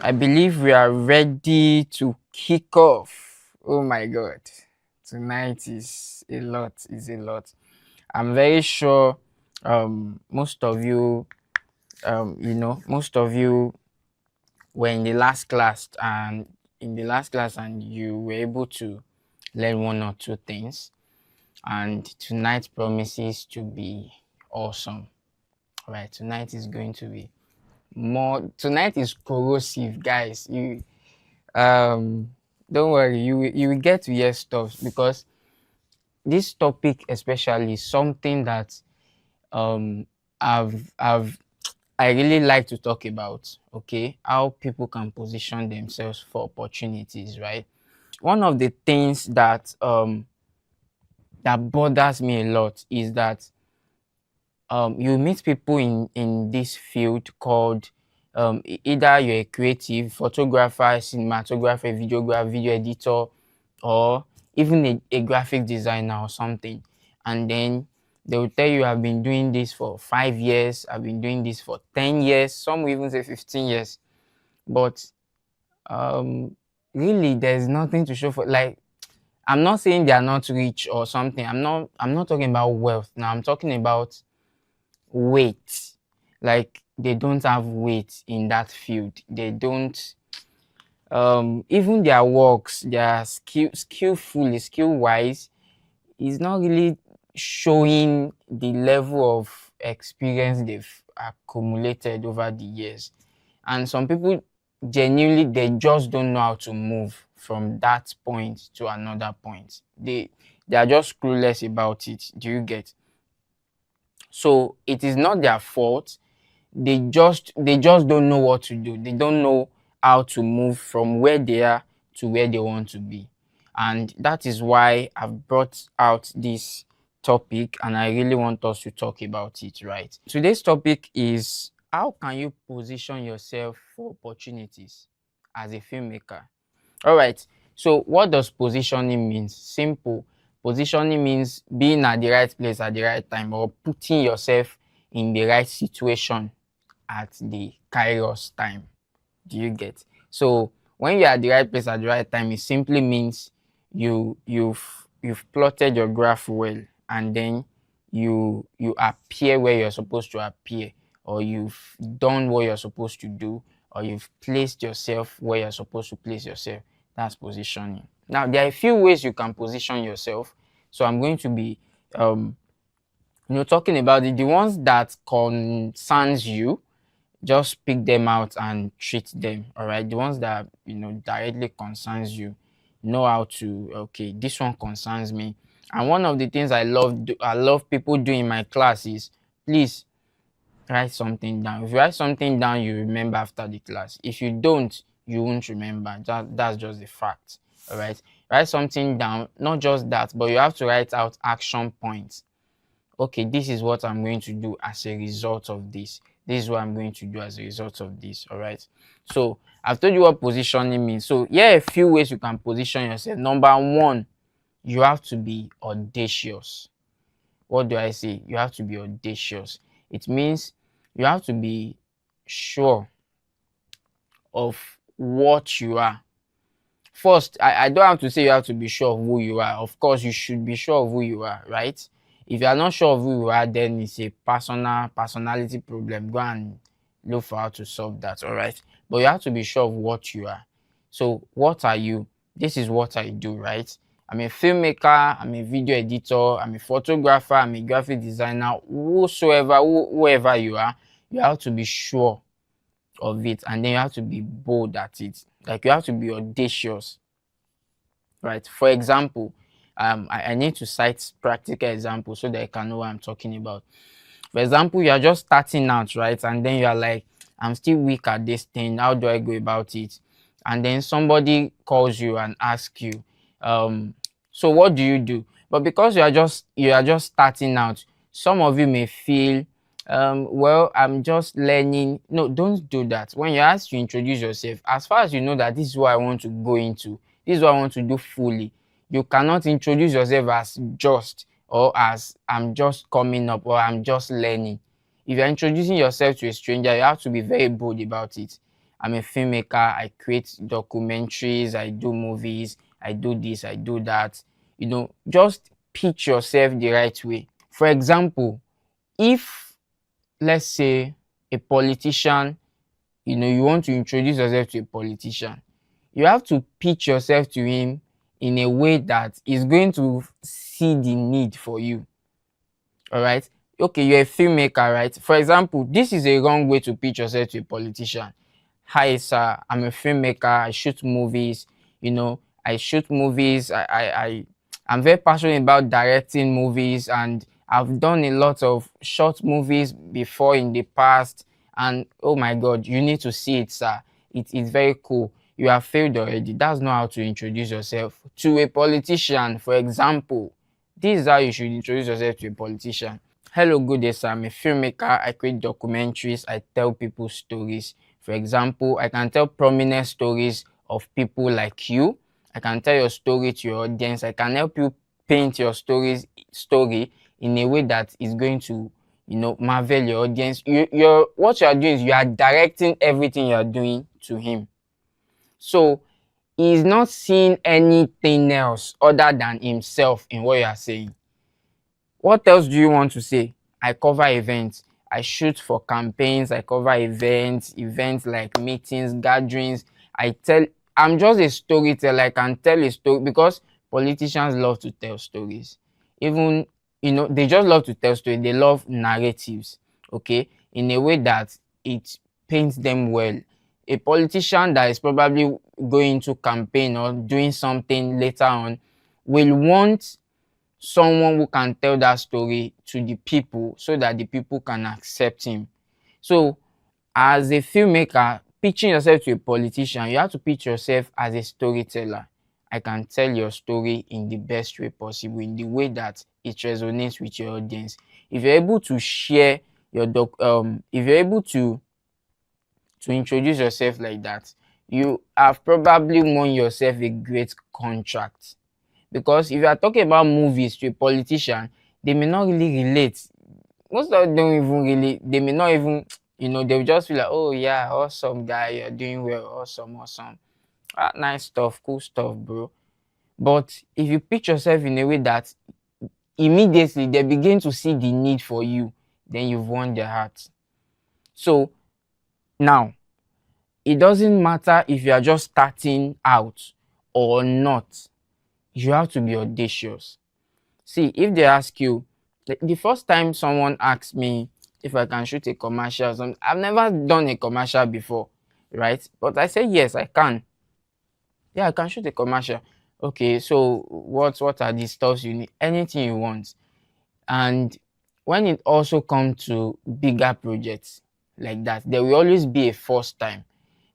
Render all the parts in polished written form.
I believe we are ready to kick off. Oh my God. Tonight is a lot, I'm very sure most of you most of you were in the last class and you were able to learn one or two things. And tonight promises to be awesome. All right, tonight is going to be tonight is corrosive, guys. You don't worry, you will get to hear stuff, because this topic especially is something that um I've I really like to talk about. Okay, how people can position themselves for opportunities, right? One of the things that bothers me a lot is that you meet people in this field called either you're a creative photographer, cinematographer, videographer, video editor, or even a graphic designer or something. And then they will tell you, I've been doing this for 5 years, I've been doing this for 10 years, some will even say 15 years. But um really there's nothing to show for, like, I'm not saying they are not rich or something. I'm not talking about wealth now. I'm talking about weight. Like, they don't have weight in that field. They don't even their works, their skill wise, is not really showing the level of experience they've accumulated over the years. And some people, genuinely, they just don't know how to move from that point to another point. They are just clueless about it. Do you get? So it is not their fault. They just don't know what to do. They don't know how to move from where they are to where they want to be. And that is why I've brought out this topic, and I really want us to talk about it, right? Today's topic is, how can you position yourself for opportunities as a filmmaker? All right. So what does positioning mean? Simple. Positioning means being at the right place at the right time, or putting yourself in the right situation at the kairos time. Do you get? So when you're at the right place at the right time, it simply means you've plotted your graph well, and then you appear where you're supposed to appear, or you've done what you're supposed to do, or you've placed yourself where you're supposed to place yourself. That's positioning. Now, there are a few ways you can position yourself. So I'm going to be talking about the ones that concerns you. Just pick them out and treat them. All right, the ones that directly concerns you, know how to, okay, this one concerns me. And one of the things I love people doing in my class is, please write something down. If you write something down, you remember after the class. If you don't, you won't remember. That's just the fact. All right, write something down. Not just that, but you have to write out action points. Okay, this is what I'm going to do as a result of this. This is what I'm going to do as a result of this. All right. So I've told you what positioning means. So here are a few ways you can position yourself. Number one, you have to be audacious. What do I say? You have to be audacious. It means you have to be sure of what you are. First, I don't have to say you have to be sure of who you are. Of course, you should be sure of who you are, right? If you are not sure of who you are, then it's a personality problem. Go and look for how to solve that, all right? But you have to be sure of what you are. So what are you? This is what I do, right? I'm a filmmaker, I'm a video editor, I'm a photographer, I'm a graphic designer, whoever you are, you have to be sure of it, and then you have to be bold at it. Like, you have to be audacious, right? For example, I need to cite practical examples so that I can know what I'm talking about. For example, you are just starting out, right? And then you are like, I'm still weak at this thing. How do I go about it? And then somebody calls you and asks you, so what do you do? But because you are just starting out, some of you may feel, well, I'm just learning. No, don't do that. When you're asked to introduce yourself, as far as you know that this is what I want to go into, this is what I want to do fully, you cannot introduce yourself as just, or as I'm just coming up, or I'm just learning. If you're introducing yourself to a stranger, you have to be very bold about it. I'm a filmmaker, I create documentaries, I do movies, I do this, I do that. Just pitch yourself the right way. For example, if, let's say, a politician, you want to introduce yourself to a politician, you have to pitch yourself to him in a way that is going to see the need for you. All right. Okay, you're a filmmaker, right? For example, this is a wrong way to pitch yourself to a politician. Hi, sir. I'm a filmmaker. I shoot movies. I shoot movies. I'm very passionate about directing movies, and I've done a lot of short movies before in the past. And oh my God, you need to see it, sir. It's very cool. You have failed already. That's not how to introduce yourself to a politician, for example. This is how you should introduce yourself to a politician. Hello, good day, sir. I'm a filmmaker. I create documentaries. I tell people stories. For example, I can tell prominent stories of people like you. I can tell your story to your audience. I can help you paint your story in a way that is going to, marvel your audience. What you are doing is you are directing everything you are doing to him. So he's not seeing anything else other than himself in what you are saying. What else do you want to say? I cover events. I shoot for campaigns. I cover events like meetings, gatherings. I'm just a storyteller. I can tell a story because politicians love to tell stories. Even, they just love to tell stories. They love narratives, okay, in a way that it paints them well. A politician that is probably going to campaign or doing something later on will want someone who can tell that story to the people so that the people can accept him. So, as a filmmaker, pitching yourself to a politician, you have to pitch yourself as a storyteller. I can tell your story in the best way possible, in the way that it resonates with your audience. If you're able to share if you're able to introduce yourself like that, you have probably won yourself a great contract. Because if you are talking about movies to a politician, they may not really relate. Most of them don't even really, they may not even, they'll just feel like, oh yeah, awesome guy, you're doing well, awesome, awesome. Nice stuff, cool stuff, bro. But if you pitch yourself in a way that immediately they begin to see the need for you, then you've won their heart. So now, it doesn't matter if you are just starting out or not. You have to be audacious. See, if they ask you, the first time someone asked me if I can shoot a commercial, I've never done a commercial before, right? But I said, yes, I can. Yeah, I can shoot a commercial. Okay, so what are the stuffs you need? Anything you want. And when it also comes to bigger projects like that, there will always be a first time.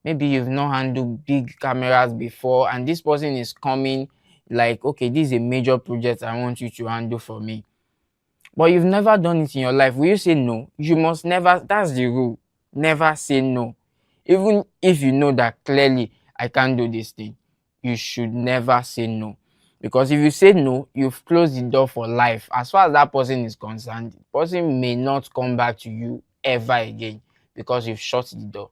Maybe you've not handled big cameras before, and this person is coming like, okay, this is a major project I want you to handle for me. But you've never done it in your life. Will you say no? You must never, that's the rule. Never say no. Even if you know that clearly I can't do this thing, you should never say no. Because if you say no, you've closed the door for life. As far as that person is concerned, the person may not come back to you ever again because you've shut the door.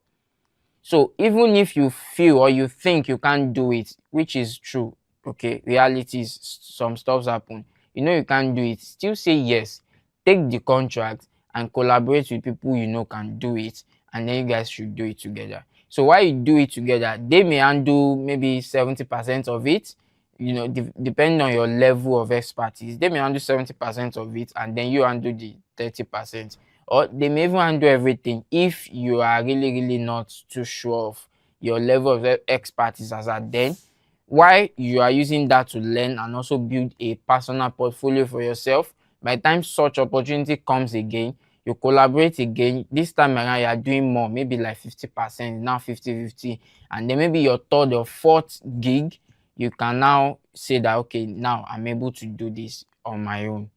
So even if you feel or you think you can't do it, which is true, okay, reality is some stuffs happen. You can't do it. Still say yes. Take the contract and collaborate with people can do it, and then you guys should do it together. So while you do it together, they may handle maybe 70% of it, depending on your level of expertise. They may handle 70% of it, and then you handle the 30%. Or they may even handle everything if you are really, really not too sure of your level of expertise as at then. While you are using that to learn and also build a personal portfolio for yourself, by the time such opportunity comes again, you collaborate again. This time around, you are doing more, maybe like 50%, now 50-50. And then maybe your third or fourth gig, you can now say that, okay, now I'm able to do this on my own.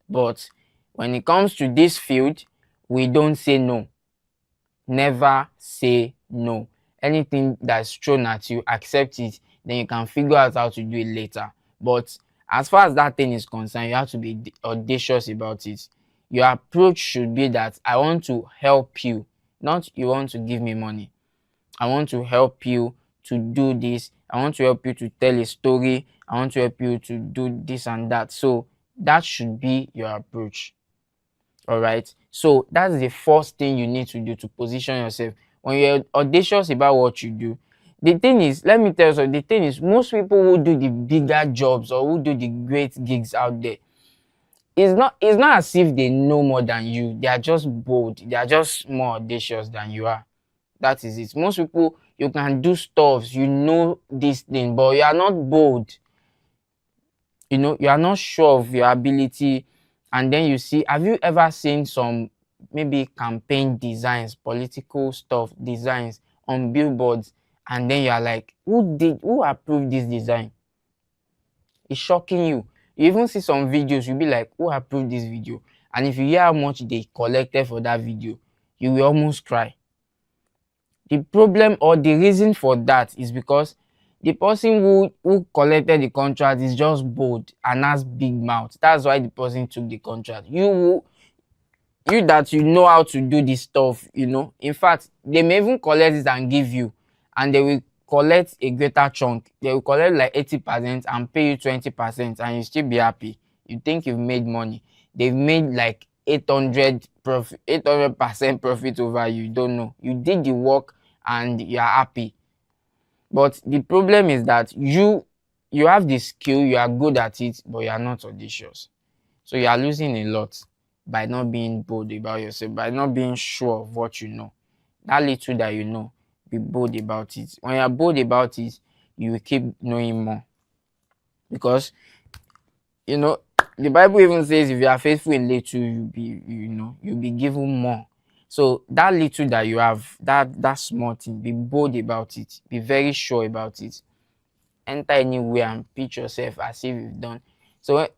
But when it comes to this field, we don't say no. Never say no. Anything that's thrown at you, accept it. Then you can figure out how to do it later. But as far as that thing is concerned, you have to be audacious about it. Your approach should be that I want to help you, not you want to give me money. I want to help you to do this. I want to help you to tell a story. I want to help you to do this and that. So that should be your approach. All right. So that's the first thing you need to do to position yourself. When you're audacious about what you do, the thing is, let me tell you something. The thing is, most people who do the bigger jobs or who do the great gigs out there, it's not as if they know more than you. They are just bold. They are just more audacious than you are. That is it. Most people, you can do stuff, you know this thing, but you are not bold. You are not sure of your ability. And then you see, have you ever seen some maybe campaign designs, political stuff, designs on billboards, and then you are like, who approved this design? It's shocking you. You even see some videos, you'll be like, who approved this video? And if you hear how much they collected for that video, you will almost cry. The problem or the reason for that is because the person who collected the contract is just bold and has big mouth. That's why the person took the contract. You that you know how to do this stuff, In fact, they may even collect it and give you, and they will collect a greater chunk. They will collect like 80% and pay you 20%, and you still be happy. You think you've made money. They've made like 800% profit over you. You don't know. You did the work and you are happy. But the problem is that you have the skill, you are good at it, but you are not audacious. So you are losing a lot by not being bold about yourself, by not being sure of what you know. That little that you know, be bold about it. When you are bold about it, you will keep knowing more. Because, the Bible even says if you are faithful in little, you'll be given more. So that little that you have, that small thing, be bold about it. Be very sure about it. Enter anywhere and pitch yourself as if you've done. So, all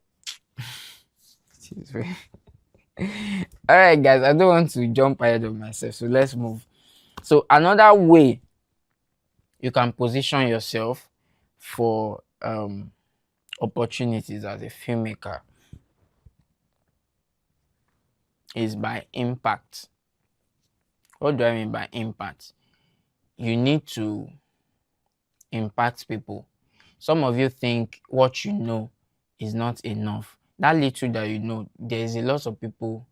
right, guys, I don't want to jump ahead of myself. So let's move. So another way you can position yourself for opportunities as a filmmaker is by impact. What do I mean by impact? You need to impact people. Some of you think what you know is not enough. That little that you know, there's a lot of people,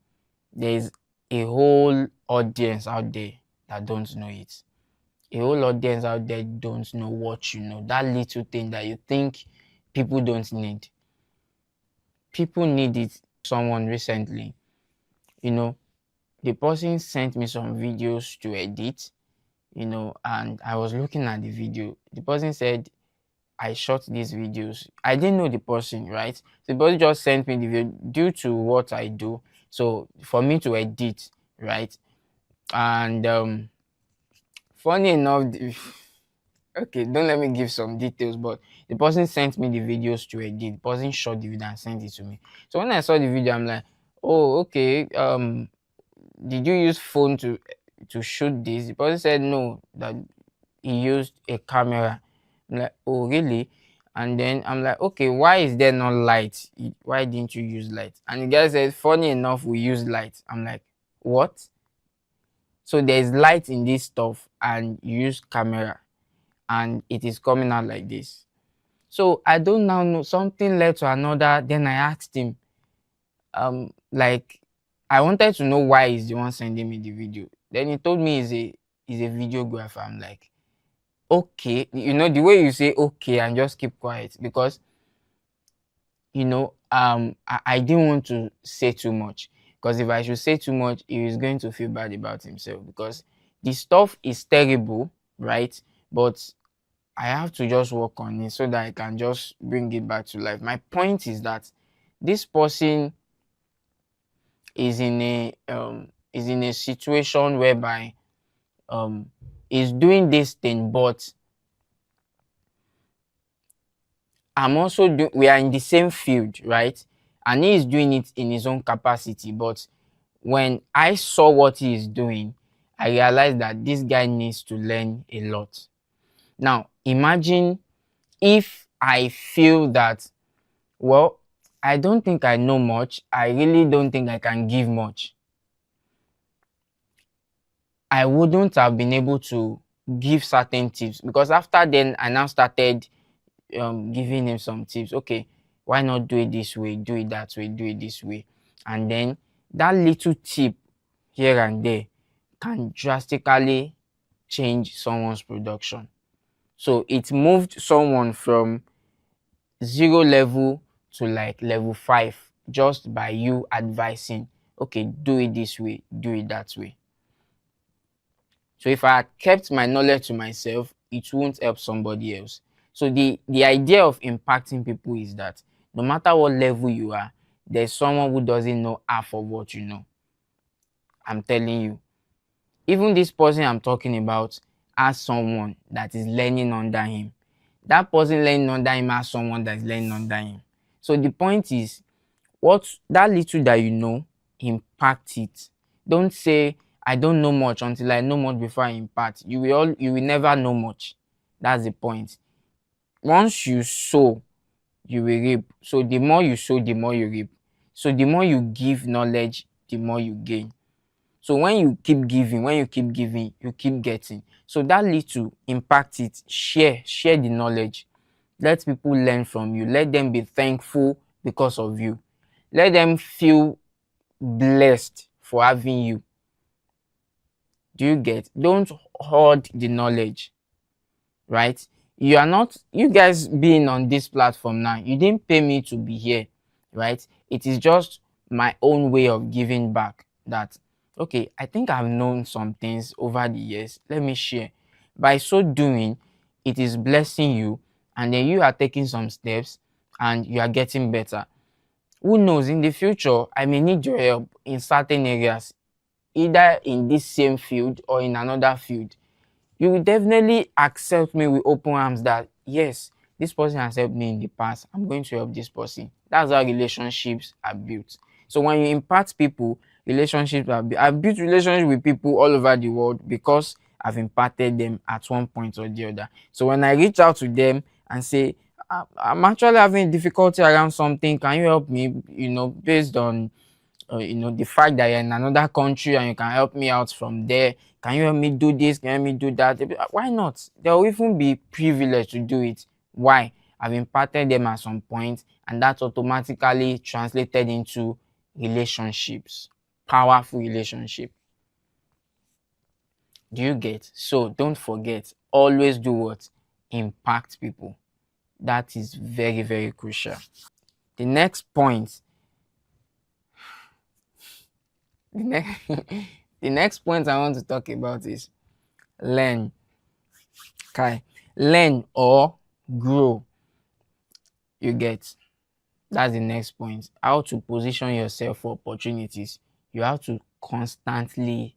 there's a whole audience out there that don't know it. A whole audience out there don't know what you know. That little thing that you think people don't need. People need it. Someone recently, the person sent me some videos to edit, and I was looking at the video. The person said, I shot these videos. I didn't know the person, right? The person just sent me the video due to what I do. So for me to edit, right? And funny enough, okay, don't let me give some details, but the person sent me the videos to edit. The person shot the video and sent it to me. So when I saw the video, I'm like, oh, okay. Did you use phone to shoot this? The person said no, that he used a camera. I'm like, oh, really? And then I'm like, okay, why is there no light? Why didn't you use light? And the guy said, funny enough, we use light. I'm like, what? So there's light in this stuff and you use camera and it is coming out like this. So I don't now know, something led to another. Then I asked him, like, I wanted to know why he's the one sending me the video. Then he told me he's a videographer. I'm like, okay, the way you say okay and just keep quiet, because I didn't want to say too much, because if I should say too much, he is going to feel bad about himself, because the stuff is terrible, right? But I have to just work on it so that I can just bring it back to life. My point is that this person is in a situation whereby is doing this thing, but I'm also we are in the same field, right? And he is doing it in his own capacity. But when I saw what he is doing, I realized that this guy needs to learn a lot. Now, imagine if I feel that, well, I don't think I know much. I really don't think I can give much. I wouldn't have been able to give certain tips, because after then I now started giving him some tips. Okay, why not do it this way, do it that way, do it this way. And then that little tip here and there can drastically change someone's production. So it moved someone from zero level to like level 5 just by you advising, okay, do it this way, do it that way. So if I had kept my knowledge to myself, it won't help somebody else. So the idea of impacting people is that no matter what level you are, there's someone who doesn't know half of what you know. I'm telling you. Even this person I'm talking about has someone that is learning under him. That person learning under him has someone that is learning under him. So the point is, what that little that you know, impact it. Don't say I don't know much until I know much before I impact. You will never know much. That's the point. Once you sow, you will reap. So the more you sow, the more you reap. So the more you give knowledge, the more you gain. So when you keep giving, you keep getting. So that little, impact it, share the knowledge. Let people learn from you. Let them be thankful because of you. Let them feel blessed for having you. Do you get? Don't hoard the knowledge, right? You guys being on this platform now, you didn't pay me to be here, right? It is just my own way of giving back. That, okay, I think I've known some things over the years. Let me share. By so doing, it is blessing you, and then you are taking some steps and you are getting better. Who knows, in the future, I may need your help in certain areas, either in this same field or in another field. You will definitely accept me with open arms that, yes, this person has helped me in the past. I'm going to help this person. That's how relationships are built. So when you impact people, relationships are built. I've built relationships with people all over the world because I've impacted them at one point or the other. So when I reach out to them and say, I'm actually having difficulty around something, can you help me? Based on the fact that you're in another country and you can help me out from there. Can you help me do this? Can you help me do that? Why not? They'll even be privileged to do it. Why? I've impacted them at some point, and that's automatically translated into relationships. Powerful relationship. Do you get? So don't forget, always do what? Impact people. That is very, very crucial. The next point, the next, the next point I want to talk about is learn. Okay. Learn or grow. You get? That's the next point. How to position yourself for opportunities. You have to constantly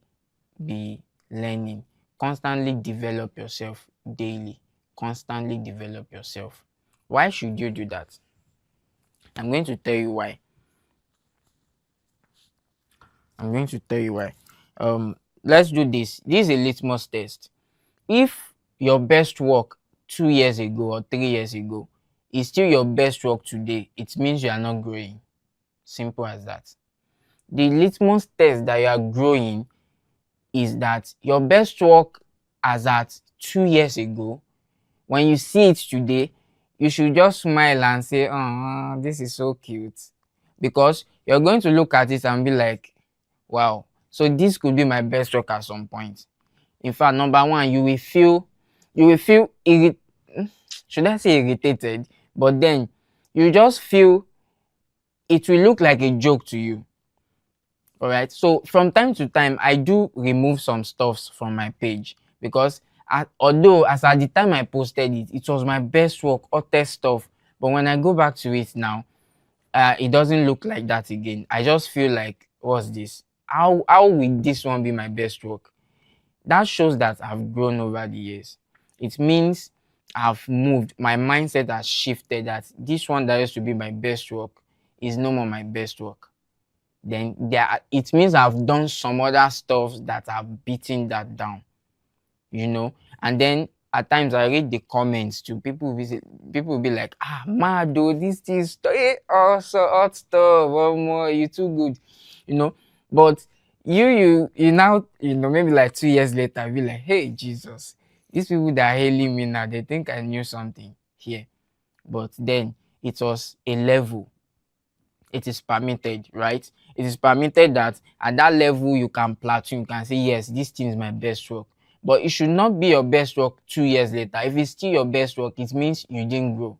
be learning. Constantly develop yourself daily. Constantly develop yourself. Why should you do that? I'm going to tell you why. I'm going to tell you why. Let's do this. This is a litmus test. If your best work 2 years ago or 3 years ago is still your best work today, it means you are not growing. Simple as that. The litmus test that you are growing is that your best work as at 2 years ago, when you see it today, you should just smile and say, oh, this is so cute. Because you're going to look at it and be like, wow, so this could be my best work at some point. In fact, number one, you will feel should I say irritated? But then you just feel it will look like a joke to you. All right. So from time to time, I do remove some stuffs from my page because although as at the time I posted it, it was my best work, hottest stuff. But when I go back to it now, it doesn't look like that again. I just feel like, what's this? How will this one be my best work? That shows that I've grown over the years. It means I've moved. My mindset has shifted that this one that used to be my best work is no more my best work. Then it means I've done some other stuff that have beaten that down, And then at times I read the comments too. People will be like, mad though, this is oh so hot stuff, oh more, you too good, But you now, maybe like 2 years later, be like, hey Jesus, These people that are hailing me now, they think I knew something here. But then it was a level. It is permitted, right? It is permitted that at that level you can plateau, you can say, yes, this thing is my best work. But it should not be your best work 2 years later. If it's still your best work, it means you didn't grow.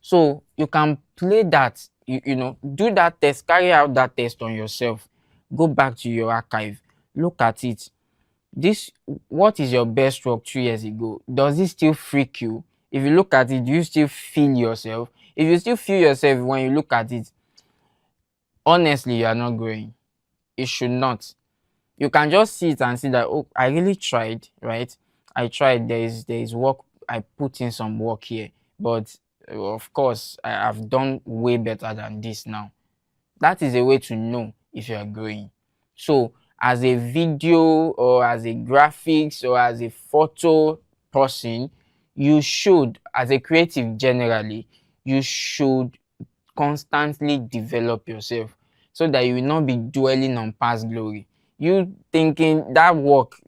So you can play that, do that test, carry out that test on yourself. Go back to your archive, look at it. This, what is your best work 2 years ago? Does it still freak you? If you look at it, do you still feel yourself? If you still feel yourself when you look at it, honestly, you are not growing. It should not. You can just see it and see that, oh, I really tried, right? I tried. There is work. I put in some work here, but of course, I have done way better than this now. That is a way to know if you are growing. So, as a video or as a graphics or as a photo person, you should, as a creative generally, you should constantly develop yourself so that you will not be dwelling on past glory. You thinking that work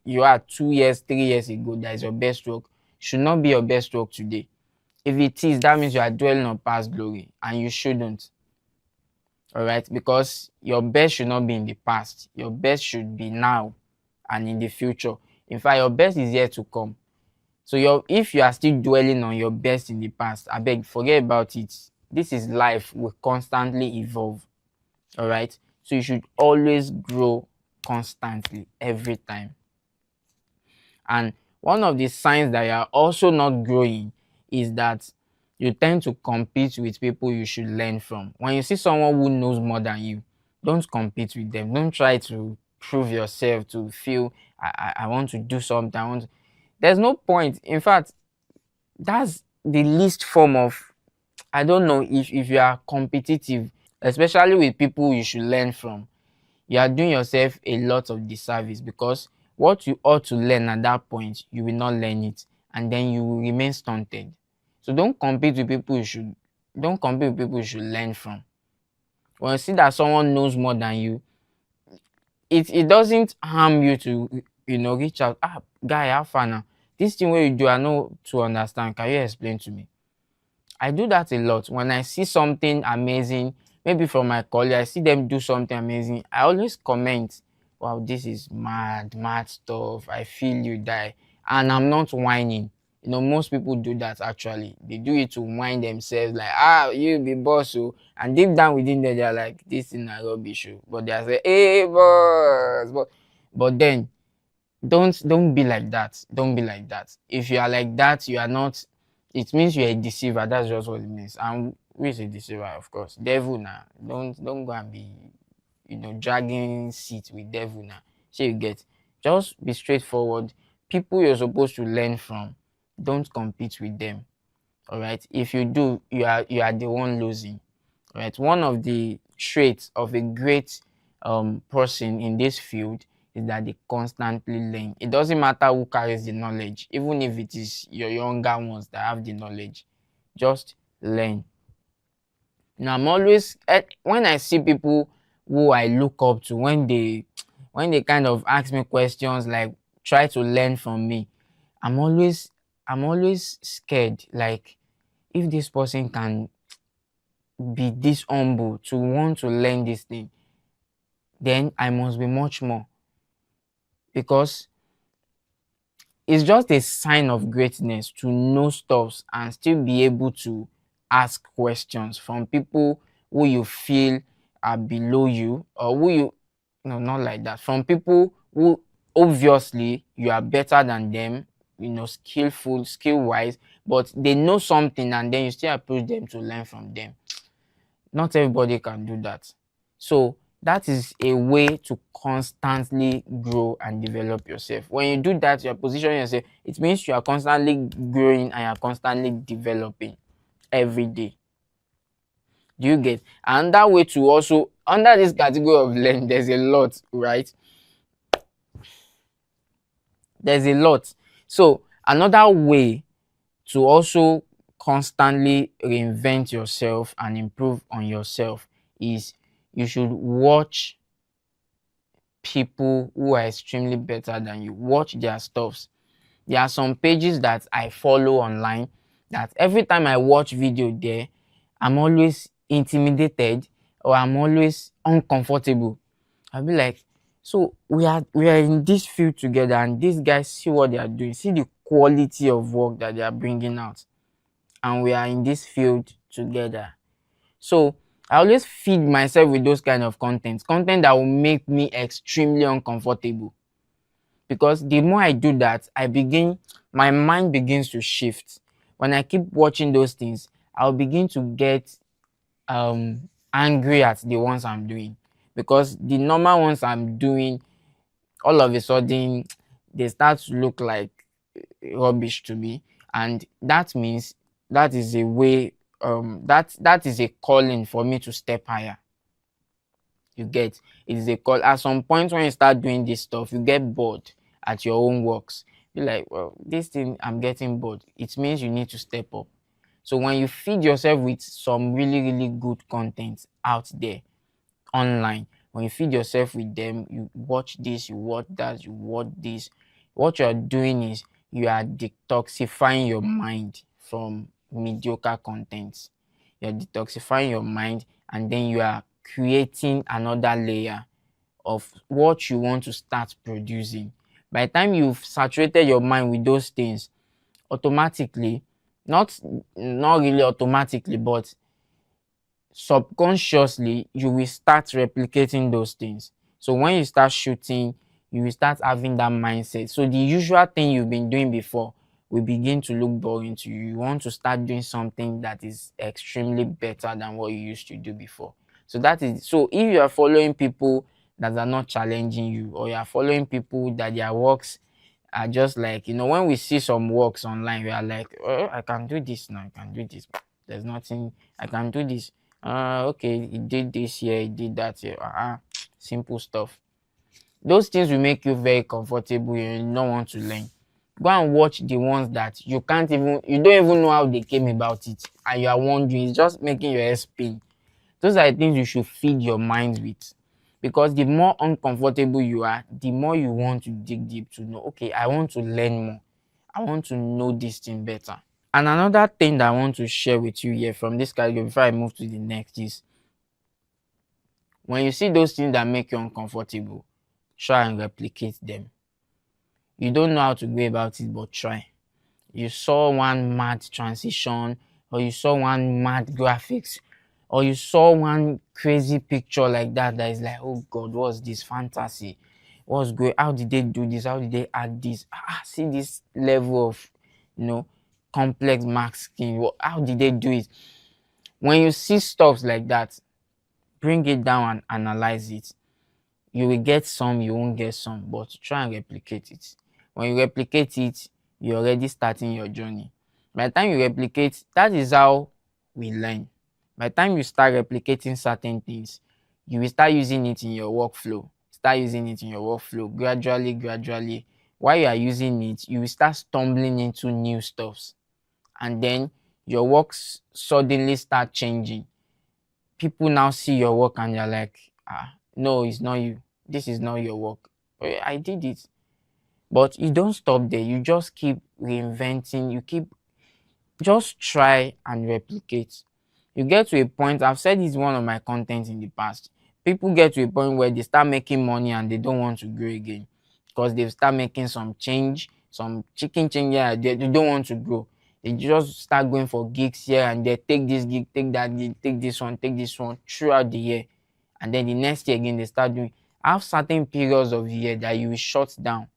you had 2 years, 3 years ago, that is your best work, should not be your best work today. If it is, that means you are dwelling on past glory, and you shouldn't. All right, because your best should not be in the past. Your best should be now and in the future. In fact, your best is yet to come. So if you are still dwelling on your best in the past, I beg, forget about it. This is life, will constantly evolve. All right. So you should always grow constantly every time. And one of the signs that you are also not growing is that you tend to compete with people you should learn from. When you see someone who knows more than you, don't compete with them. Don't try to prove yourself to feel I want to do something. There's no point. In fact, that's the least form of, I don't know, if you are competitive, especially with people you should learn from, you are doing yourself a lot of disservice, because what you ought to learn at that point, you will not learn it, and then you will remain stunted. So don't compete with people you should learn from. When you see that someone knows more than you, it doesn't harm you to reach out. Guy, how far now? This thing where you do, I know to understand. Can you explain to me? I do that a lot. When I see something amazing, maybe from my colleague, I see them do something amazing, I always comment, wow, this is mad, mad stuff. I feel you die. And I'm not whining. Most people do that actually. They do it to whine themselves, like, you be boss, oh. And deep down within them, they're like, this thing is rubbish, oh. But they are saying, hey, boss. But then, don't be like that. Don't be like that. If you are like that, you are not, it means you're a deceiver. That's just what it means. And who is a deceiver? Of course, devil now. Don't go and be dragging seat with devil now. So you get, just be straightforward. People you're supposed to learn from, don't compete with them. All right, if you do, you are the one losing. Right, one of the traits of a great person in this field is that they constantly learn. It doesn't matter who carries the knowledge, even if it is your younger ones that have the knowledge, just learn. Now, I'm always, when I see people who I look up to, when they kind of ask me questions, like try to learn from me, I'm always scared, like, if this person can be this humble to want to learn this thing, then I must be much more, because it's just a sign of greatness to know stuffs and still be able to ask questions from people who you feel are below you, or who you, no, not like that, from people who obviously you are better than them, skillful, skill wise, but they know something, and then you still approach them to learn from them. Not everybody can do that. So that is a way to constantly grow and develop yourself. When you do that, you are positioning yourself. It means you are constantly growing and you are constantly developing every day. Do you get? And that way to also, under this category of learning, there's a lot, right? There's a lot. So another way to also constantly reinvent yourself and improve on yourself is, you should watch people who are extremely better than you. Watch their stuffs. There are some pages that I follow online that every time I watch video there, I'm always intimidated or I'm always uncomfortable. I'll be like, so we are in this field together, and these guys see what they are doing, see the quality of work that they are bringing out, and we are in this field together. So I always feed myself with those kind of content that will make me extremely uncomfortable. Because the more I do that, my mind begins to shift. When I keep watching those things, I'll begin to get angry at the ones I'm doing. Because the normal ones I'm doing, all of a sudden, they start to look like rubbish to me. And that means that is a way, that is a calling for me to step higher. You get, it is a call. At some point when you start doing this stuff, you get bored at your own works. You're like, well, this thing, I'm getting bored. It means you need to step up. So when you feed yourself with some really, really good content out there online, when you feed yourself with them, you watch this, you watch that, you watch this, what you're doing is you are detoxifying your mind from mediocre content. You're detoxifying your mind, and then you are creating another layer of what you want to start producing. By the time you've saturated your mind with those things, automatically, not not really automatically, but subconsciously, you will start replicating those things. So when you start shooting, you will start having that mindset. So the usual thing you've been doing before will begin to look boring to you. You want to start doing something that is extremely better than what you used to do before. So that is, so if you are following people that are not challenging you, or you are following people that their works are just like, when we see some works online, we are like, oh, I can do this now, I can do this. There's nothing, I can do this. Okay, he did this here, he did that here. Simple stuff. Those things will make you very comfortable. You don't want to learn. Go and watch the ones that you don't even know how they came about it, and you are wondering. It's just making your head spin. Those are the things you should feed your mind with, because the more uncomfortable you are, the more you want to dig deep to know. Okay, I want to learn more. I want to know this thing better. And another thing that I want to share with you here from this category before I move to the next is, when you see those things that make you uncomfortable, try and replicate them. You don't know how to go about it, but try. You saw one mad transition, or you saw one mad graphics, or you saw one crazy picture like that is like, oh God, what's this fantasy? What's good? How did they do this? How did they add this? See this level of, complex masking. How did they do it? When you see stuff like that, bring it down and analyze it. You will get some, you won't get some, but try and replicate it. When you replicate it, you're already starting your journey. By the time you replicate, that is how we learn. By the time you start replicating certain things, you will start using it in your workflow. Gradually. While you are using it, you will start stumbling into new stuffs. And then your works suddenly start changing. People now see your work and you're like, no, it's not you. This is not your work. I did it. But you don't stop there. You just keep reinventing. Just try and replicate. You get to a point, I've said this one of my content in the past. People get to a point where they start making money and they don't want to grow again, because they've started making some chicken change here. They don't want to grow. They just start going for gigs here and they take this gig, take that gig, take this one throughout the year. And then the next year again, they start doing. Have certain periods of the year that you will shut down.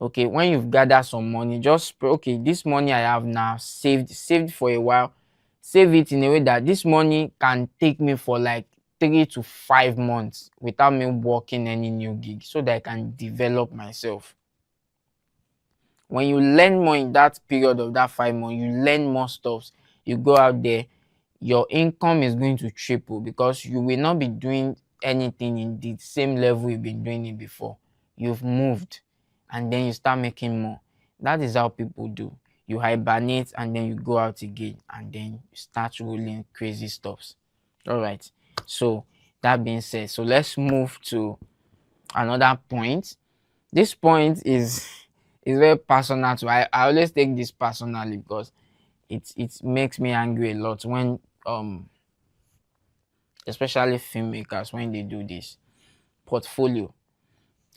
Okay, when you've gathered some money, this money I have now saved for a while, save it in a way that this money can take me for like 3 to 5 months without me working any new gig, so that I can develop myself. When you learn more in that period of that 5 months, you learn more stuff. You go out there, your income is going to triple, because you will not be doing anything in the same level you've been doing it before. You've moved, and then you start making more. That is how people do. You hibernate and then you go out again, and then you start rolling crazy stuffs. All right. So that being said, let's move to another point. This point is it's very personal too. I always take this personally because it makes me angry a lot when especially filmmakers when they do this. Portfolio.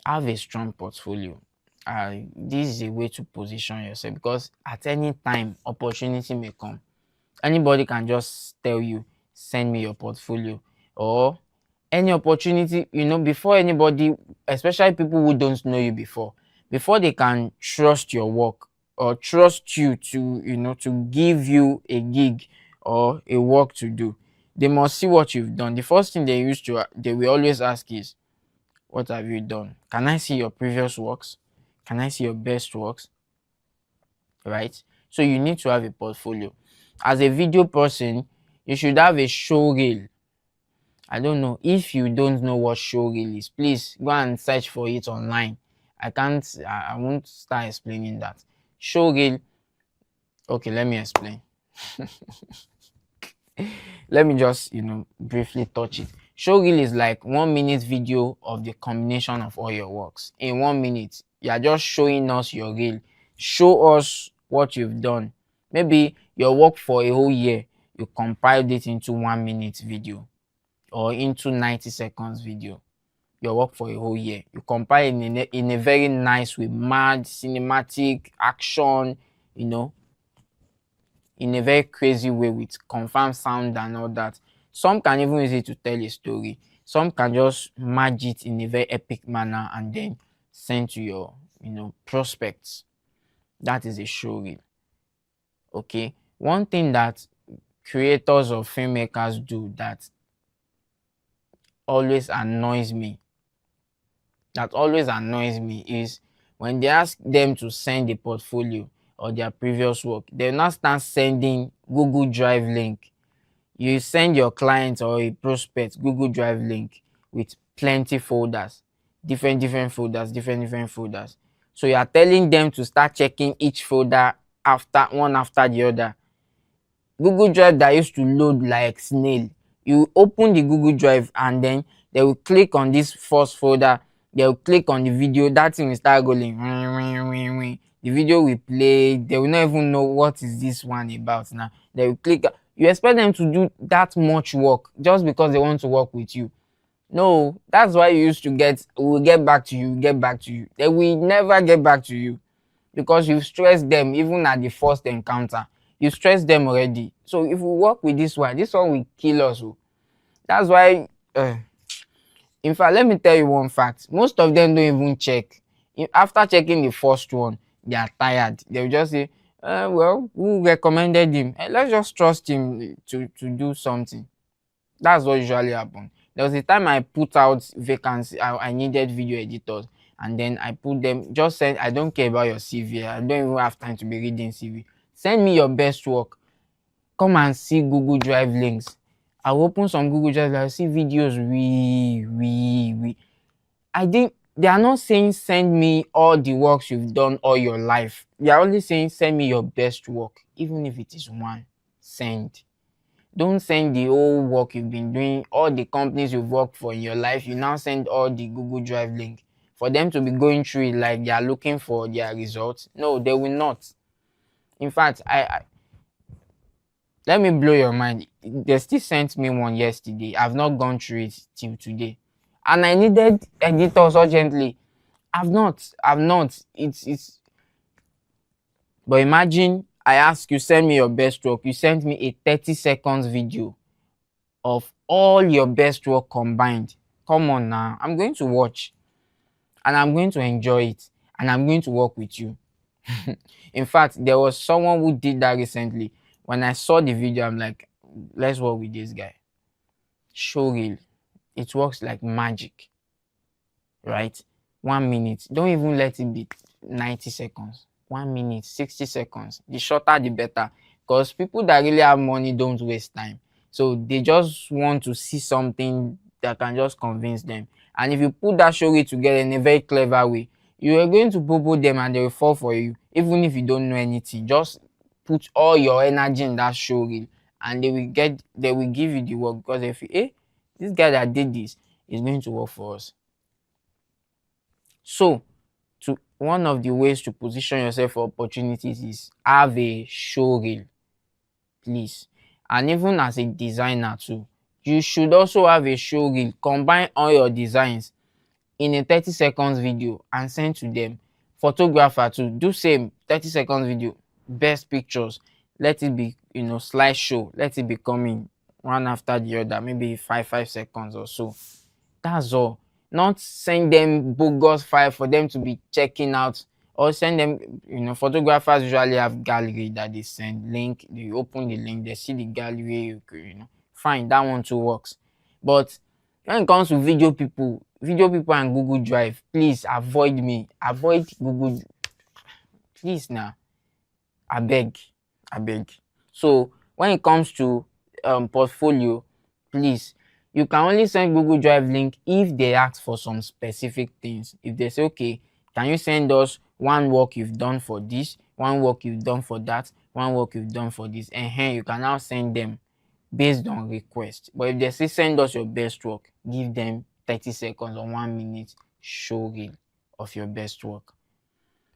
Have a strong portfolio. This is a way to position yourself because at any time opportunity may come. Anybody can just tell you, send me your portfolio, or any opportunity, before anybody, especially people who don't know you before they can trust your work or trust you to, to give you a gig or a work to do, they must see what you've done. The first thing they will always ask is, what have you done? Can I see your previous works? Can I see your best works? Right? So you need to have a portfolio. As a video person, you should have a show reel. I don't know if you don't know what show reel is. Please go and search for it online. I won't start explaining that. Show reel. Okay, let me explain. Let me just, briefly touch it. Showreel is like 1 minute video of the combination of all your works. In 1 minute, you are just showing us your reel. Show us what you've done. Maybe your work for a whole year, you compiled it into 1 minute video or into 90 seconds video. Your work for a whole year. You compile it in a very nice way, mad, cinematic, action, in a very crazy way with confirmed sound and all that. Some can even use it to tell a story. Some can just merge it in a very epic manner and then send to your, prospects. That is a show reel. Okay. One thing that creators or filmmakers do that always annoys me, is when they ask them to send a portfolio or their previous work, they now start sending Google Drive link. You send your client or a prospect Google Drive link with plenty folders, different folders. So you are telling them to start checking each folder after the other. Google Drive that used to load like snail. You open the Google Drive and then they will click on this first folder. They will click on the video. That thing will start going. The video will play. They will not even know what is this one about now. They will click. You expect them to do that much work just because they want to work with you. No, that's why you used to get, we'll get back to you, get back to you. They will never get back to you because you've stressed them even at the first encounter. You stressed them already. So if we work with this one will kill us. Oh. That's why, in fact, let me tell you one fact. Most of them don't even check. After checking the first one, they are tired. They'll just say, well, who recommended him? Let's just trust him to do something. That's what usually happens. There was a time I put out vacancy. I needed video editors, and then I put them. Just said, I don't care about your CV. I don't even have time to be reading CV. Send me your best work. Come and see Google Drive links. I'll open some Google Drive. I'll see videos. I think they are not saying send me all the works you've done all your life. They are only saying send me your best work, even if it is one. Send. Don't send the whole work you've been doing, all the companies you've worked for in your life. You now send all the Google Drive link for them to be going through it like they are looking for their results. No, they will not. In fact, I let me blow your mind. They still sent me one yesterday. I've not gone through it till today, and I needed editors urgently. I've not. It's. But imagine I ask you, send me your best work. You sent me a 30 seconds video of all your best work combined. Come on now. I'm going to watch and I'm going to enjoy it and I'm going to work with you. In fact, there was someone who did that recently. When I saw the video, I'm like, let's work with this guy. Showreel. It works like magic. Right? 1 minute. Don't even let it be 90 seconds. 1 minute, 60 seconds. The shorter, the better. Because people that really have money don't waste time. So they just want to see something that can just convince them. And if you put that showreel together in a very clever way, you are going to bobo them and they will fall for you. Even if you don't know anything, just put all your energy in that showreel and they will give you the work because they feel, this guy that did this is going to work for us. So one of the ways to position yourself for opportunities is have a show reel, please. And even as a designer too, you should also have a show reel. Combine all your designs in a 30 seconds video and send to them. Photographer too, do same 30 seconds video, best pictures. Let it be, slideshow. Let it be coming one after the other, maybe 5 seconds or so. That's all. Not send them bogus file for them to be checking out, or send them, photographers usually have gallery that they send link, they open the link, they see the gallery, fine, that one too works. But when it comes to video people and Google Drive, please avoid me. Avoid Google, please now. I beg. So when it comes to portfolio, please, you can only send Google Drive link if they ask for some specific things. If they say, okay, can you send us one work you've done for this, one work you've done for that, one work you've done for this, and here you can now send them based on request. But if they say send us your best work, give them 30 seconds or 1 minute show reel of your best work.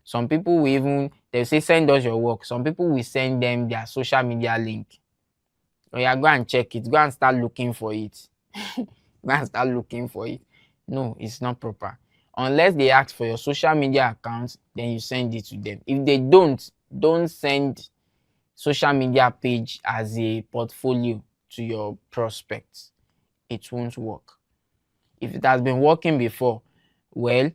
Some people will even, they say send us your work. Some people will send them their social media link. Or yeah, go and check it. Go and start looking for it. Go and start looking for it. No, it's not proper. Unless they ask for your social media account, then you send it to them. If they don't send social media page as a portfolio to your prospects. It won't work. If it has been working before, well,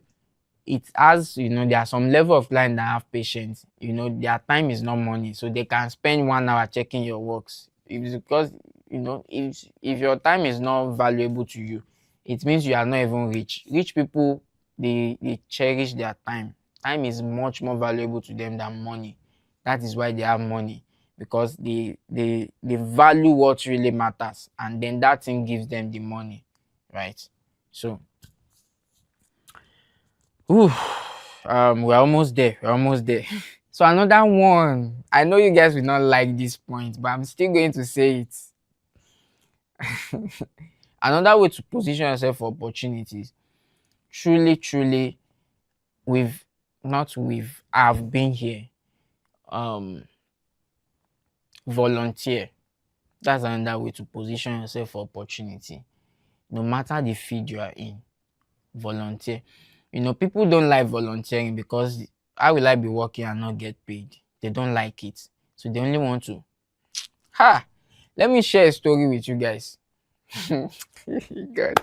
it has, there are some level of clients that have patience. Their time is not money, so they can spend 1 hour checking your works. It's because, if your time is not valuable to you, it means you are not even rich. Rich people, they cherish their time. Time is much more valuable to them than money. That is why they have money, because they value what really matters, and then that thing gives them the money, right? So, we're almost there. So another one, I know you guys will not like this point, but I'm still going to say it. Another way to position yourself for opportunities, truly, I've been here. Volunteer. That's another way to position yourself for opportunity. No matter the field you are in, volunteer. People don't like volunteering because how will I be working and not get paid? They don't like it. So they only want to. Let me share a story with you guys. God.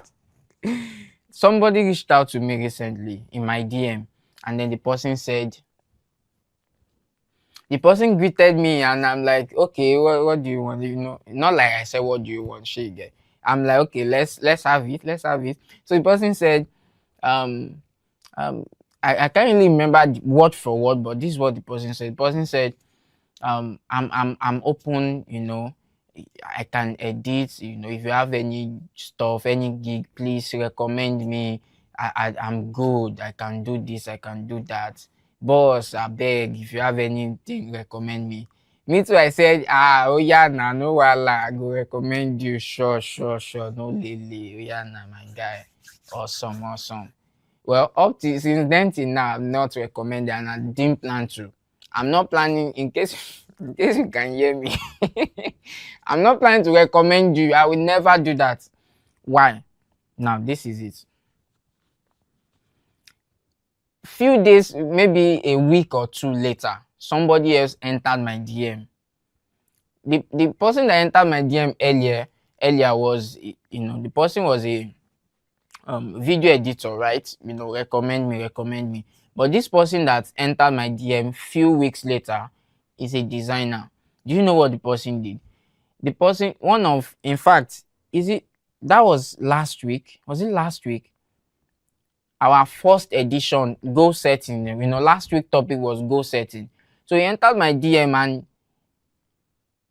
Somebody reached out to me recently in my DM, and then the person greeted me, and I'm like, okay, what do you want? Not like I said, what do you want? I'm like, okay, let's have it. So the person said, I can't really remember word for word, but this is what the person said. The person said, I'm open, I can edit, if you have any stuff, any gig, please recommend me. I'm good. I can do this, I can do that. Boss, I beg, if you have anything, recommend me. Me too, I said, oh yeah, nah, no wala, I go recommend you. Sure. No lily, oh yeah, nah, my guy. Awesome. Well, since then till now, I'm not recommended, and I didn't plan to. I'm not planning, in case you can hear me. I'm not planning to recommend you. I will never do that. Why? Now, this is it. Few days, maybe a week or two later, somebody else entered my DM. The person that entered my DM earlier was, the person was a video editor, right? Recommend me. But this person that entered my DM few weeks later is a designer. Do you know what the person did? The person, in fact, that was last week? Was it last week? Our first edition, goal setting. Last week topic was goal setting. So he entered my DM and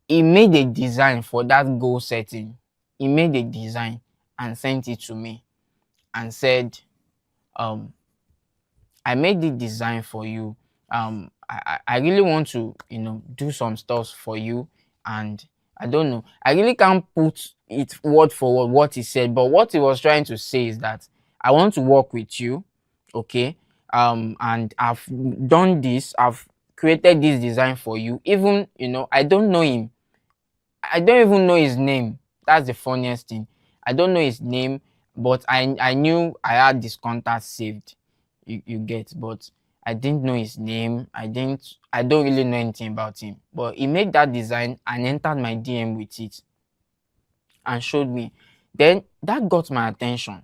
he made a design for that goal setting. He made a design and sent it to me and said, I made the design for you. I really want to, do some stuff for you. And I don't know. I really can't put it word for word what he said, but what he was trying to say is that I want to work with you, okay? and I've done this, I've created this design for you. Even, I don't know him. I don't even know his name. That's the funniest thing. I don't know his name, but I knew I had this contact saved. You get, but I didn't know his name. I don't really know anything about him. But he made that design and entered my DM with it and showed me. Then that got my attention.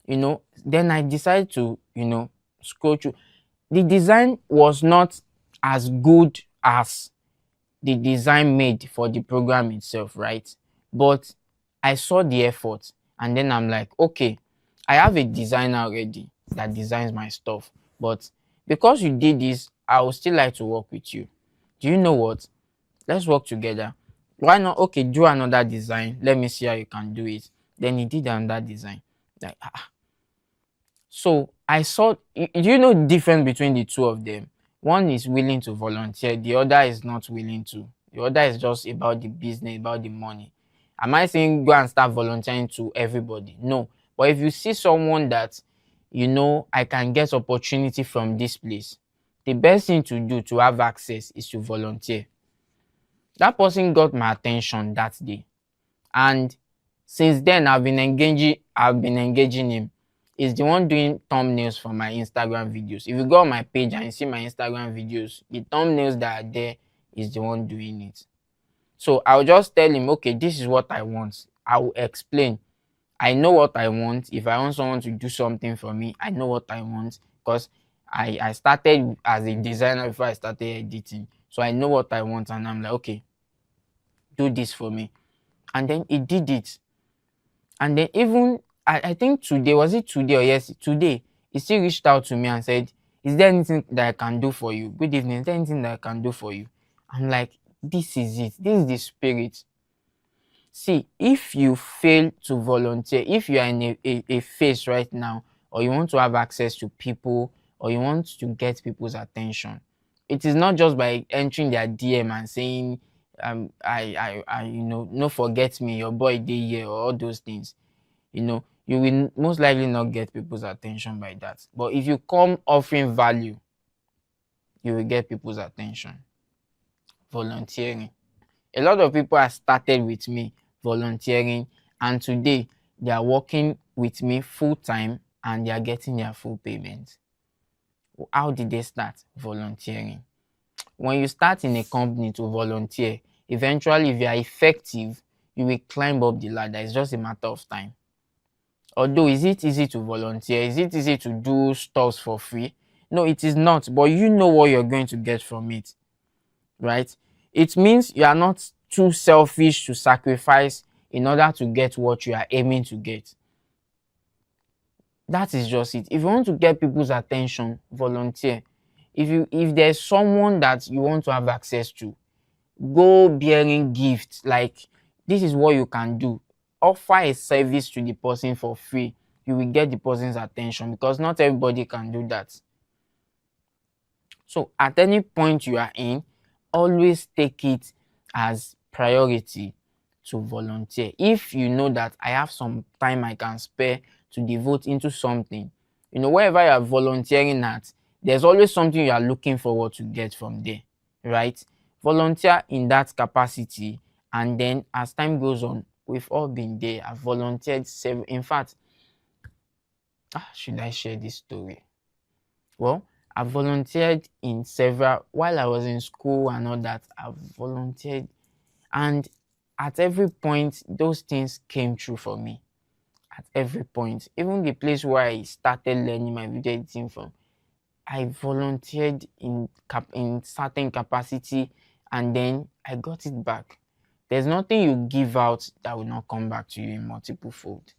Then I decided to, scroll through. The design was not as good as the design made for the program itself, right? But I saw the effort, and then I'm like, okay, I have a designer already that designs my stuff, but because you did this, I would still like to work with you. Do you know what? Let's work together. Why not? Okay, do another design. Let me see how you can do it. Then he did another design. Like, so I saw, you know, the difference between the two of them. One is willing to volunteer, the other is not willing to. The other is just about the business, about the money. Am I saying go and start volunteering to everybody? No. But if you see someone that, I can get opportunity from this place, the best thing to do to have access is to volunteer. That person got my attention that day. And since then I've been engaging him. He's the one doing thumbnails for my Instagram videos. If you go on my page and you see my Instagram videos, the thumbnails that are there is the one doing it. So I'll just tell him, okay, this is what I want. I will explain. I know what I want. If I want someone to do something for me, I know what I want, because I started as a designer before I started editing. So I know what I want, and I'm like, okay, do this for me. And then he did it. And then even I think today, was it today or yes, today, he still reached out to me and said, is there anything that I can do for you? Good evening, is there anything that I can do for you? I'm like, this is it. This is the spirit. See, if you fail to volunteer, if you are in a phase right now, or you want to have access to people, or you want to get people's attention, it is not just by entering their DM and saying, no, forget me, your boy day here, or all those things. You will most likely not get people's attention by that. But if you come offering value, you will get people's attention. Volunteering. A lot of people have started with me volunteering, and today they are working with me full time and they are getting their full payment. How did they start? Volunteering. When you start in a company to volunteer, eventually, if you are effective, you will climb up the ladder. It's just a matter of time. Although, is it easy to volunteer? Is it easy to do stuff for free? No, it is not. But you know what you're going to get from it, right? It means you are not too selfish to sacrifice in order to get what you are aiming to get. That is just it. If you want to get people's attention, volunteer. If there's someone that you want to have access to, go bearing gifts. Like, this is what you can do. Offer a service to the person for free. You will get the person's attention, because not everybody can do that. So at any point you are in, always take it as priority to volunteer. If you know that I have some time I can spare to devote into something, wherever you are volunteering at, there's always something you are looking forward to get from there, right? Volunteer in that capacity, and then as time goes on, we've all been there. I've volunteered several. In fact, should I share this story? Well, I volunteered in several, while I was in school and all that. I volunteered, and at every point, those things came true for me. At every point, even the place where I started learning my video editing from, I volunteered in certain capacity, and then I got it back. There's nothing you give out that will not come back to you in multiple fold.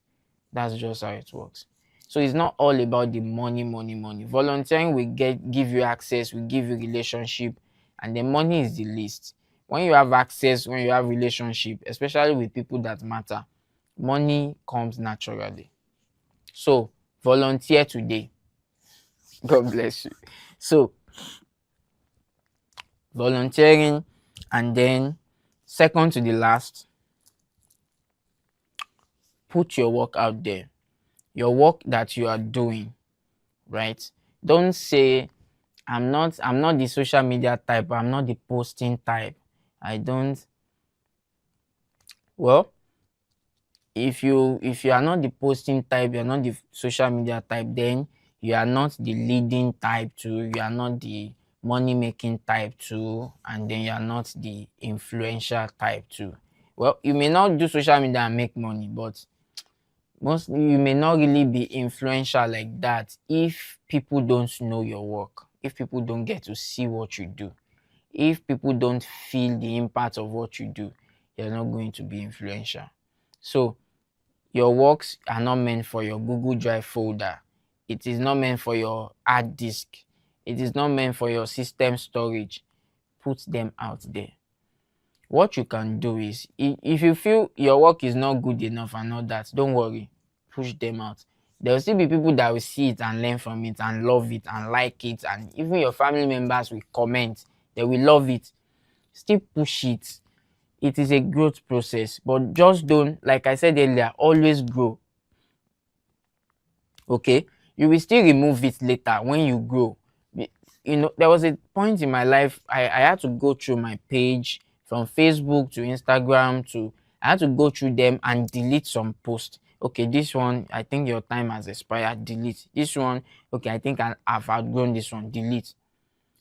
That's just how it works. So it's not all about the money, money, money. Volunteering will give you access, will give you relationship, and the money is the least. When you have access, when you have relationship, especially with people that matter, money comes naturally. So volunteer today. God bless you. So volunteering, and then second to the last, put your work out there. Your work that you are doing, right? Don't say I'm not the social media type, I'm not the posting type. I don't. Well, if you are not the posting type, you're not the social media type, then you are not the leading type too, you are not the money making type too, and then you are not the influential type too. Well, you may not do social media and make money, but mostly you may not really be influential like that if people don't know your work, if people don't get to see what you do, if people don't feel the impact of what you do, you're not going to be influential. So your works are not meant for your Google Drive folder. It is not meant for your hard disk. It is not meant for your system storage. Put them out there. What you can do is, if you feel your work is not good enough and all that, don't worry. Push them out. There will still be people that will see it and learn from it and love it and like it. And even your family members will comment. They will love it. Still push it. It is a growth process, but just don't, like I said earlier, always grow. Okay, you will still remove it later when you grow. There was a point in my life I had to go through my page from Facebook to Instagram to I had to go through them and delete some posts. Okay, this one, I think your time has expired, delete. This one, okay, I think I've outgrown this one, delete.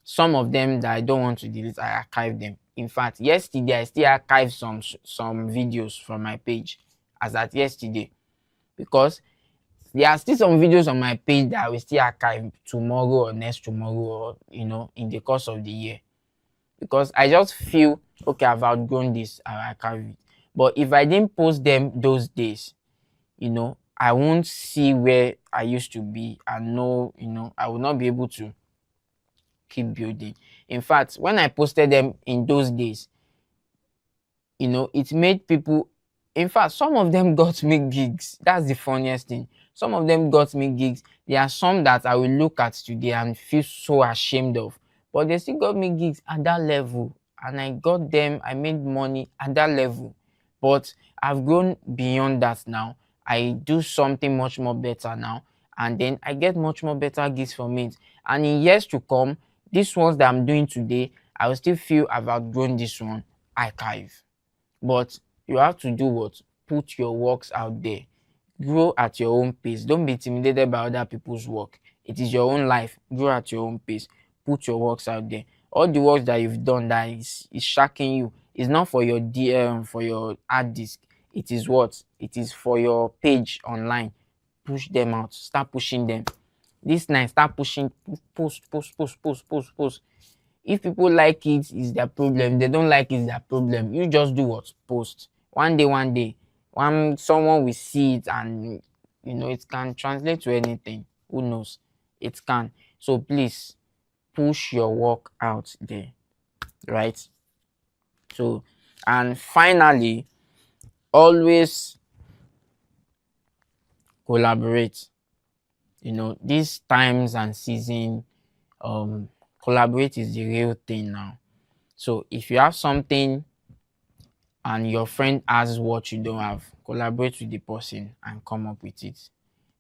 Some of them that I don't want to delete, I archive them. In fact, yesterday I still archived some videos from my page as at yesterday, because there are still some videos on my page that I will still archive tomorrow or next tomorrow, or in the course of the year, because I just feel okay, I've outgrown this, I'll archive it. But if I didn't post them those days, I won't see where I used to be and know, I will not be able to keep building. In fact, when I posted them in those days, it made people, in fact, some of them got me gigs. That's the funniest thing. Some of them got me gigs. There are some that I will look at today and feel so ashamed of, but they still got me gigs at that level. And I got them, I made money at that level. But I've grown beyond that now. I do something much more better now. And then I get much more better gigs from it. And in years to come, these ones that I'm doing today, I will still feel I've outgrown this one. Archive. But you have to do what? Put your works out there. Grow at your own pace. Don't be intimidated by other people's work. It is your own life. Grow at your own pace. Put your works out there. All the works that you've done that is shacking you is not for your DM, for your hard disk. It is what? It is for your page online. Push them out. Start pushing them. This night, start pushing. Post, post, post, post, post, post. If people like it, it's their problem. They don't like it, it's their problem. You just do what? Post. One day, someone will see it, and it can translate to anything. Who knows? It can. So please push your work out there. Right? So, and finally, always collaborate. These times and season, collaborate is the real thing now. So if you have something and your friend has what you don't have, collaborate with the person and come up with it.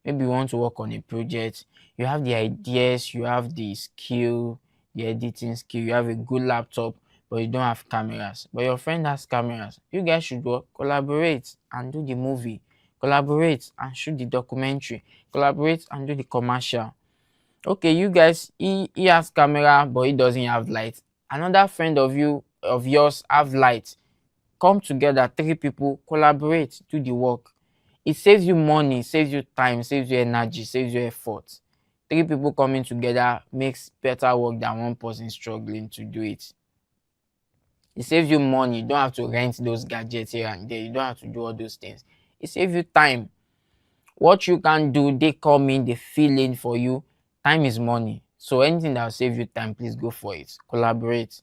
Maybe you want to work on a project, you have the ideas, you have the skill, the editing skill, you have a good laptop, but you don't have cameras. But your friend has cameras. You guys should work, collaborate and do the movie. Collaborate and shoot the documentary. Collaborate and do the commercial. Okay, you guys, he has camera, but he doesn't have light. Another friend of yours have light. Come together, 3 people, collaborate, do the work. It saves you money, saves you time, saves you energy, saves you effort. 3 people coming together makes better work than one person struggling to do it. It saves you money. You don't have to rent those gadgets here and there. You don't have to do all those things. It saves you time. What you can do, they come in, they fill in for you. Time is money. So anything that will save you time, please go for it. Collaborate.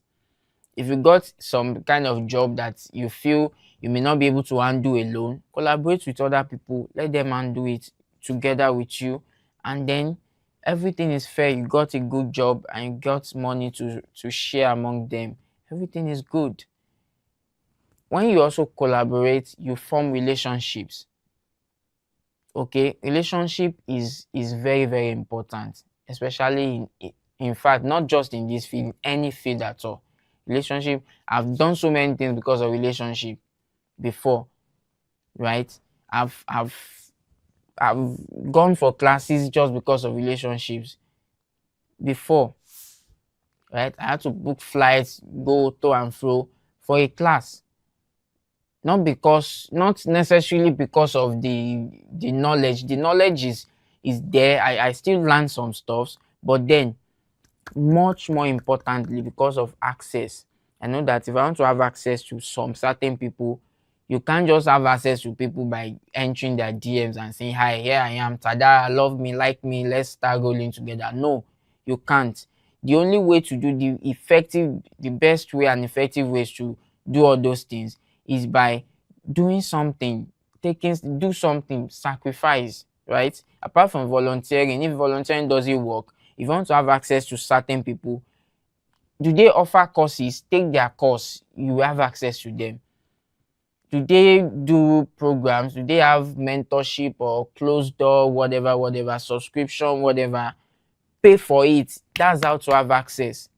If you got some kind of job that you feel you may not be able to handle alone, collaborate with other people. Let them handle it together with you. And then everything is fair. You got a good job and you got money to share among them. Everything is good. When you also collaborate, you form relationships. Okay, relationship is very, very important. especially in fact, not just in this field, any field at all. Relationship, I've done so many things because of relationship before, right? I've I've I've gone for classes just because of relationships before, right? I had to book flights, go to and fro for a class. Not necessarily because of the knowledge. The knowledge is there. I still learn some stuff, but then much more importantly, because of access. I know that if I want to have access to some certain people, you can't just have access to people by entering their DMs and saying, "Hi, here I am, Tada, love me, like me, let's start rolling together." No, you can't. The only way to do the best way and effective ways to do all those things is by doing something, do something, sacrifice, right? Apart from volunteering, if volunteering doesn't work, if you want to have access to certain people, do they offer courses? Take their course, you have access to them. Do they do programs? Do they have mentorship or closed door, whatever, subscription, whatever? Pay for it. That's how to have access.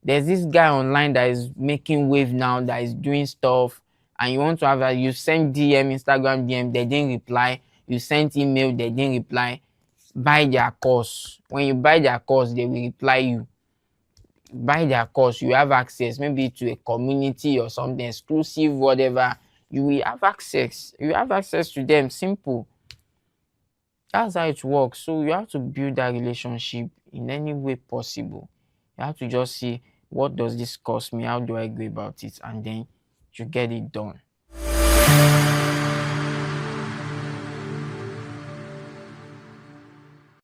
There's this guy online that is making wave now, that is doing stuff, and you want to have that. You send DM, Instagram DM, they didn't reply. You sent email, they didn't reply. Buy their course. When you buy their course, they will reply you. Buy their course, you have access maybe to a community or something exclusive, whatever. You will have access. You have access to them. Simple. That's how it works. So you have to build that relationship in any way possible. You have to just see, what does this cost me? How do I go about it? And then you get it done.